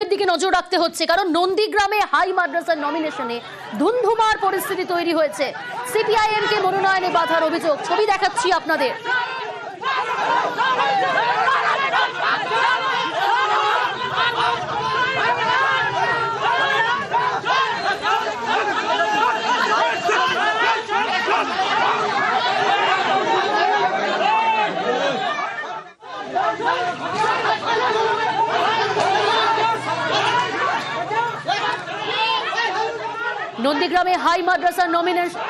সিপিএমের দিকে নজর রাখতে হচ্ছে, কারণ নন্দীগ্রামে হাই মাদ্রাসার নমিনেশনে ধুন্ধুমার পরিস্থিতি তৈরি হয়েছে। সিপিআইএম কে মনোনয়নে বাধার অভিযোগ, ছবি দেখাচ্ছি আপনাদের। নন্দীগ্রামে হাই মাদ্রাসার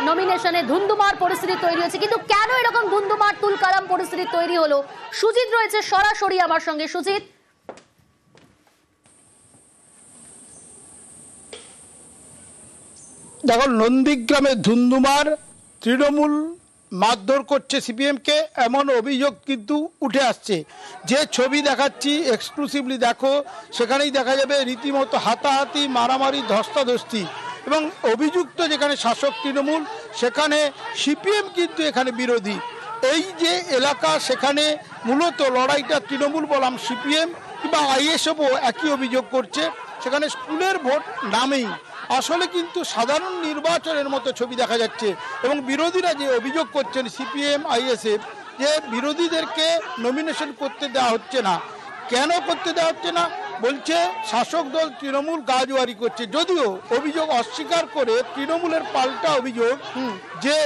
নমিনেশনে ধুন্ধুমার পরিস্থিতি তৈরি হয়েছে, কিন্তু কেন এরকম ধুন্ধুমার তুলকালাম পরিস্থিতি তৈরি হলো? সুজিত রয়েছে সরাসরি আমার সঙ্গে। সুজিত, দেখো, নন্দীগ্রামে ধুন্ধুমার, তৃণমূল মারধর করছে সিপিএমকে, এমন অভিযোগ কিন্তু উঠে আসছে। যে ছবি দেখাচ্ছি এক্সক্লুসিভলি দেখো, সেখানেই দেখা যাবে রীতিমতো হাতাহাতি, মারামারি, ধস্তাধস্তি, এবং অভিযুক্ত যেখানে শাসক তৃণমূল, সেখানে সিপিএম কিন্তু এখানে বিরোধী। এই যে এলাকা, সেখানে মূলত লড়াইটা তৃণমূল বনাম সিপিএম কিংবা আইএসএফও একই অভিযোগ করছে। সেখানে স্কুলের ভোট নামেই আসলে কিন্তু সাধারণ নির্বাচনের মতো ছবি দেখা যাচ্ছে। এবং বিরোধীরা যে অভিযোগ করছেন সিপিএম আইএসএফ, যে বিরোধীদেরকে নমিনেশন করতে দেওয়া হচ্ছে না। কেন করতে দেওয়া হচ্ছে না? বলছে শাসক দল তৃণমূল গাজওয়ারি করছে। যদিও অভিযোগ অস্বীকার করে তৃণমূলের পাল্টা অভিযোগ যে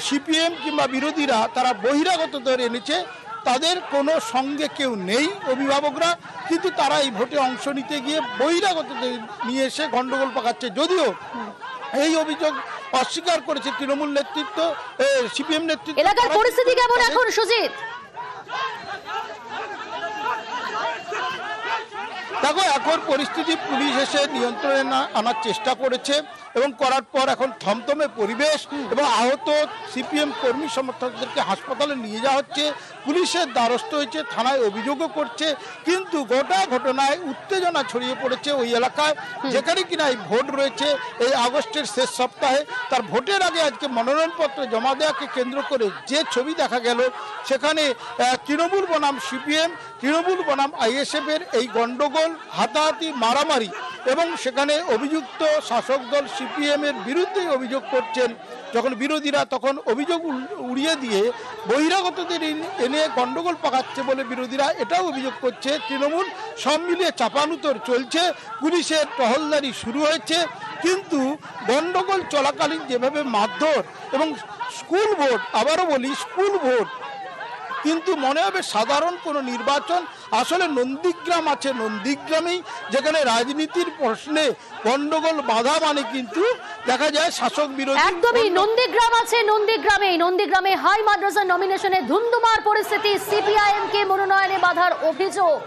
সিপিএম কিংবা বিরোধীরা তারা বহিরাগতদের এনেছে, তাদের কোনো সঙ্গে কেউ নেই অভিভাবকরা, কিন্তু তারা এই ভোটে অংশ নিতে গিয়ে বহিরাগতদের নিয়ে এসে গন্ডগোল পাকাচ্ছে। যদিও এই অভিযোগ অস্বীকার করেছে তৃণমূল নেতৃত্ব, সিপিএম নেতৃত্ব। এলাকার পরিস্থিতি কেমন এখন সুজিত? দেখো, এখন পরিস্থিতি পুলিশ এসে নিয়ন্ত্রণে আনার চেষ্টা করেছে এবং করার পর এখন থমথমে পরিবেশ, এবং আহত সিপিএম কর্মী সমর্থকদেরকে হাসপাতালে নিয়ে যাওয়া হচ্ছে। পুলিশের দ্বারস্থ হয়েছে, থানায় অভিযোগও করছে। কিন্তু গোটা ঘটনায় উত্তেজনা ছড়িয়ে পড়েছে ওই এলাকায়, যেখানে কিনা এই ভোট রয়েছে এই আগস্টের শেষ সপ্তাহে। তার ভোটের আগে আজকে মনোনয়নপত্র জমা দেওয়াকে কেন্দ্র করে যে ছবি দেখা গেল, সেখানে তৃণমূল বনাম সিপিএম, তৃণমূল বনাম আইএসএফের এই গন্ডগোল, হাতাহাতি, মারামারি, এবং সেখানে অভিযুক্ত শাসক দল সিপিএম এর বিরুদ্ধে অভিযোগ করছেন। যখন বিরোধীরা তখন অভিযোগ উড়িয়ে দিয়ে বহিরাগতদের এনে গন্ডগোল পাকাচ্ছে বলে বিরোধীরা এটাও অভিযোগ করছে। তৃণমূল সব মিলিয়ে চাপানুতর চলছে, পুলিশের টহলদারি শুরু হয়েছে। কিন্তু গন্ডগোল চলাকালীন যেভাবে মারধর এবং স্কুল ভোট, আবারও বলি স্কুল ভোট, কিন্তু মনে হবে সাধারণ কোনো নির্বাচন। আসলে নন্দীগ্রাম আছে, নন্দীগ্রামেই যেখানে রাজনীতির প্রশ্নে গন্ডগোল বাধা মানে কিন্তু দেখা যায় শাসক বিরোধী। একদমই নন্দীগ্রাম আছে, নন্দীগ্রামে হাই মাদ্রাসার নমিনেশনে ধুন্ধুমার পরিস্থিতি, সিপিআইএম কে মনোনয়নে বাধার অভিযোগ।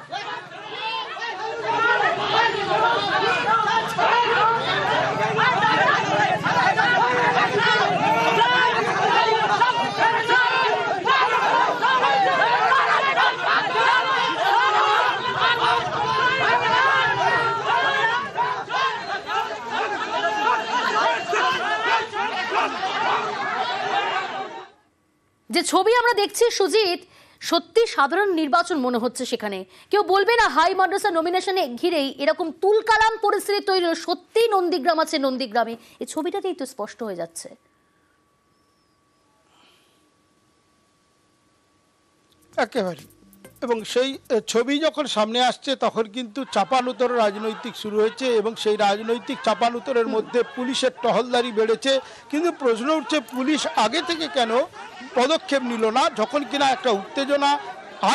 যে ছবি আমরা দেখছি সুজিত, সত্যি সাধারণ নির্বাচন মনে হচ্ছে। সেখানে কেউ বলবে না হাই মাদ্রাসা নমিনেশনে ঘিরেই এরকম তুলকালাম পরিস্থিতি তৈরি হলো। সত্যি নন্দীগ্রাম আছে, নন্দীগ্রামে এই ছবিটাতেই তো স্পষ্ট হয়ে যাচ্ছে। একেবারে, এবং সেই ছবি যখন সামনে আসছে তখন কিন্তু চাপানুতর রাজনৈতিক শুরু হয়েছে, এবং সেই রাজনৈতিক চাপানুতরের মধ্যে পুলিশের টহলদারি বেড়েছে। কিন্তু প্রশ্ন উঠছে, পুলিশ আগে থেকে কেন পদক্ষেপ নিল না, যখন কিনা একটা উত্তেজনা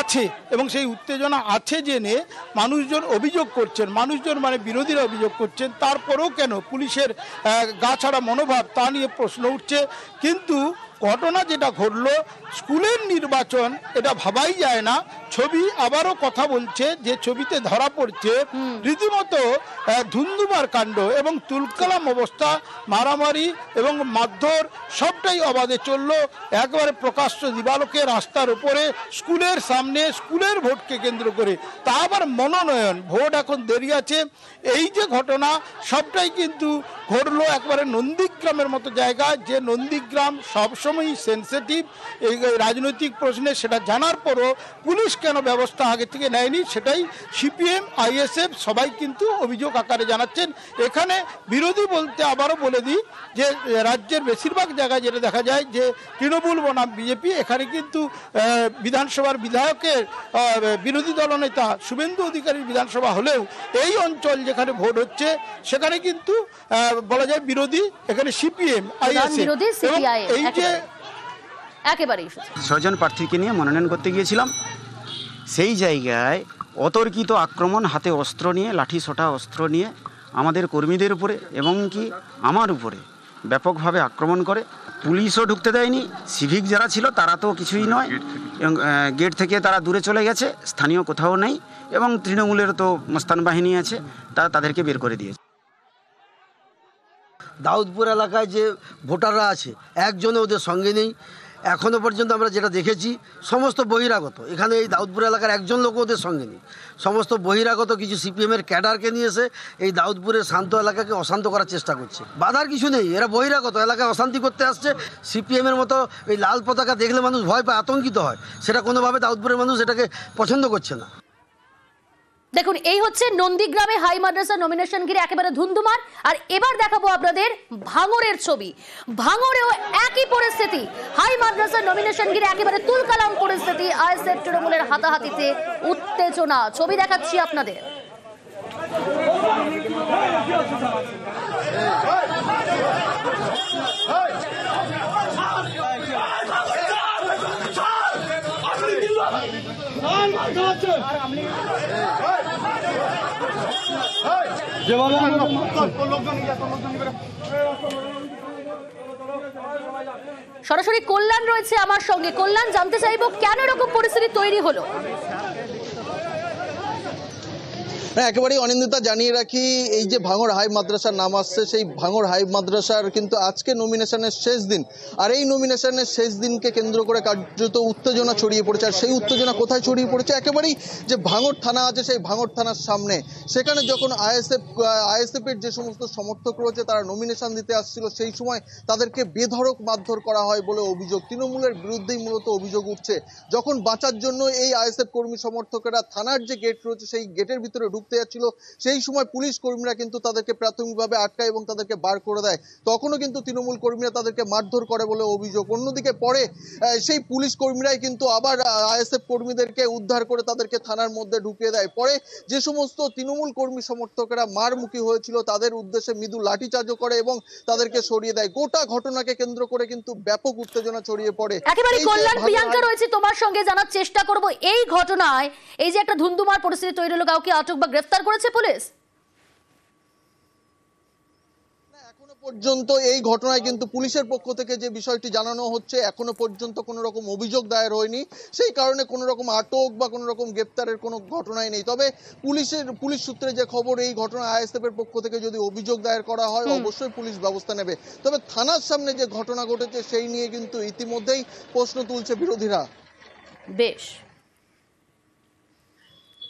আছে, এবং সেই উত্তেজনা আছে জেনে মানুষজন অভিযোগ করছেন, মানুষজন মানে বিরোধীরা অভিযোগ করছেন, তারপরেও কেন পুলিশের গা ছাড়া মনোভাব, তা নিয়ে প্রশ্ন উঠছে। কিন্তু ঘটনা যেটা ঘটলো, স্কুলের নির্বাচন, এটা ভাবাই যায় না। ছবি আবারও কথা বলছে, যে ছবিতে ধরা পড়ছে রীতিমতো ধুন্ধুমার কাণ্ড এবং তুলকালাম অবস্থা, মারামারি এবং মারধর সবটাই অবাধে চললো। একবারে প্রকাশ্য দিবালোকে রাস্তার উপরে, স্কুলের সামনে, স্কুলের ভোটকে কেন্দ্র করে। তা আবার মনোনয়ন, ভোট এখন দেরি আছে। এই যে ঘটনা সবটাই কিন্তু ঘটলো একবারে নন্দীগ্রামের মতো জায়গা, যে নন্দীগ্রাম সবসময় সবসময়ই সেনসিটিভ এই রাজনৈতিক প্রশ্নে, সেটা জানার পরও পুলিশ কেন ব্যবস্থা আগে থেকে নেয়নি সেটাই সিপিএম আইএসএফ সবাই কিন্তু অভিযোগ আকারে জানাচ্ছেন। এখানে বিরোধী বলতে আবারও বলে দিই যে রাজ্যের বেশিরভাগ জায়গায় যেটা দেখা যায় যে তৃণমূল বনাম বিজেপি, এখানে কিন্তু বিধানসভার বিধায়কের বিরোধী দলনেতা শুভেন্দু অধিকারীর বিধানসভা হলেও এই অঞ্চল যেখানে ভোট হচ্ছে সেখানে কিন্তু বলা যায় বিরোধী, এখানে সিপিএম আইএসএফ এই যে একেবারেই 6 জন প্রার্থীকে নিয়ে মনোনয়ন করতে গিয়েছিলাম। সেই জায়গায় অতর্কিত আক্রমণ, হাতে অস্ত্র নিয়ে, লাঠি সোটা অস্ত্র নিয়ে আমাদের কর্মীদের উপরে এবং কি আমার উপরে ব্যাপকভাবে আক্রমণ করে। পুলিশও ঢুকতে দেয়নি, সিভিক যারা ছিল তারা তো কিছুই নয়, এবং গেট থেকে তারা দূরে চলে গেছে, স্থানীয় কোথাও নেই, এবং তৃণমূলের তো মস্তান বাহিনী আছে, তারা তাদেরকে বের করে দিয়েছে। দাউদপুর এলাকায় যে ভোটাররা আছে একজনও ওদের সঙ্গে নেই। এখনও পর্যন্ত আমরা যেটা দেখেছি সমস্ত বহিরাগত, এখানে এই দাউদপুর এলাকার একজন লোক ওদের সঙ্গে নেই। সমস্ত বহিরাগত কিছু সিপিএমের ক্যাডারকে নিয়ে এসে এই দাউদপুরের শান্ত এলাকাকে অশান্ত করার চেষ্টা করছে। বাধার কিছু নেই, এরা বহিরাগত, এলাকায় অশান্তি করতে আসছে। সিপিএমের মতো এই লাল পতাকা দেখলে মানুষ ভয় পায়, আতঙ্কিত হয়, সেটা কোনোভাবে দাউদপুরের মানুষ এটাকে পছন্দ করছে না। দেখুন, এই হচ্ছে নন্দীগ্রামে হাই মাদ্রাসা নমিনেশন ঘিরে একেবারে ধুন্ধুমার। আর এবার দেখাবো আপনাদের ভাঙড়ের ছবি। ভাঙড়েও একই পরিস্থিতি, হাই মাদ্রাসা নমিনেশন ঘিরে একেবারে তুলকালাম পরিস্থিতি, আইএসএফ তৃণমূলের হাতাহাতিতে উত্তেজনা। ছবি দেখাচ্ছি আপনাদের। সরাসরি কল্যাণ রয়েছে আমার সঙ্গে। কল্যাণ, জানতে চাইবো কেন এরকম পরিস্থিতি তৈরি হলো? একেবারেই অনিন্দিতা, জানিয়ে রাখি এই যে ভাঙড় হাই মাদ্রাসার নাম আসছে, সেই ভাঙড় হাই মাদ্রাসার কিন্তু আজকে নমিনেশনের শেষ দিন। আর এই নমিনেশনের শেষ দিনকে কেন্দ্র করে কার্যত উত্তেজনা ছড়িয়ে পড়েছে। আর সেই উত্তেজনা কোথায় ছড়িয়ে পড়েছে? একেবারেই যে ভাঙড় থানা আছে সেই ভাঙড় থানার সামনে। সেখানে যখন আইএসএফের যে সমস্ত সমর্থক রয়েছে তারা নমিনেশন দিতে আসছিল, সেই সময় তাদেরকে বেধড়ক মারধর করা হয় বলে অভিযোগ। তৃণমূলের বিরুদ্ধেই মূলত অভিযোগ উঠছে। যখন বাঁচার জন্য এই আইএসএফ কর্মী সমর্থকেরা থানার যে গেট রয়েছে সেই গেটের ভিতরে ঢুকতে যাচ্ছিল, সেই সময় পুলিশ কর্মীরা কিন্তু তাদেরকে প্রাথমিকভাবে আটকায় এবং তাদেরকে বার করে দেয়। তখনও কিন্তু তৃণমূল কর্মীরা তাদেরকে মারধর করে বলে অভিযোগ। অন্যদিকে পরে সেই পুলিশ কর্মীরাই কিন্তু আবার আইএসএফ কর্মীদেরকে উদ্ধার করে তাদেরকে থানার মধ্যে ঢুকিয়ে দেয়। পরে যে সমস্ত তৃণমূল কর্মী সমর্থকেরা মারমুখী হয়েছিল তাদের উদ্দেশ্যে মৃদু লাঠিচার্জও করে এবং তাদেরকে সরিয়ে দেয়। গোটা ঘটনাকে কেন্দ্র করে কিন্তু ব্যাপক উত্তেজনা ছড়িয়ে পড়ে। একেবারে কল্যাণ, প্রিয়াঙ্কা রয়েছে তোমার সঙ্গে, জানার চেষ্টা করব এই ঘটনায় এই যে একটা ধুন্ধুমার পরিস্থিতি তৈরি হলো, কাউকে আটক বা গ্রেফতার করেছে পুলিশ? এখনো পর্যন্ত এই ঘটনায় কিন্তু পুলিশের পক্ষ থেকে যে বিষয়টি জানানো হচ্ছে, এখনো পর্যন্ত কোনো রকম অভিযোগ দায়ের হয়নি, সেই কারণে কোনো রকম আটক বা কোনো রকম গ্রেপ্তারের কোনো ঘটনাই নেই। তবে পুলিশ সূত্রে যে খবর, এই ঘটনা আইএসএফ এর পক্ষ থেকে যদি অভিযোগ দায়ের করা হয় অবশ্যই পুলিশ ব্যবস্থা নেবে। তবে থানার সামনে যে ঘটনা ঘটেছে সেই নিয়ে কিন্তু ইতিমধ্যেই প্রশ্ন তুলছে বিরোধীরা। বেশ,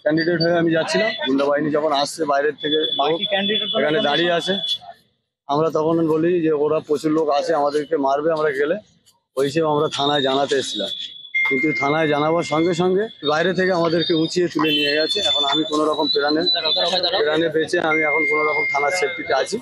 ক্যান্ডিডেট হয়ে আমি যাচ্ছিলাম, গুন্ডা বাহিনী যখন আসছে বাইরের থেকে এখানে দাঁড়িয়ে আছে, আমরা তখন বলি যে ওরা প্রচুর লোক আছে, আমাদেরকে মারবে আমরা গেলে, ওই হিসেবে আমরা থানায় জানাতে এসেছিলাম। কিন্তু থানায় জানাবার সঙ্গে সঙ্গে বাইরে থেকে আমাদেরকে উঁচিয়ে তুলে নিয়ে গেছে। এখন আমি কোনো রকম প্রাণে বেঁচে আমি এখন কোনো রকম থানার সেফটিতে আছি।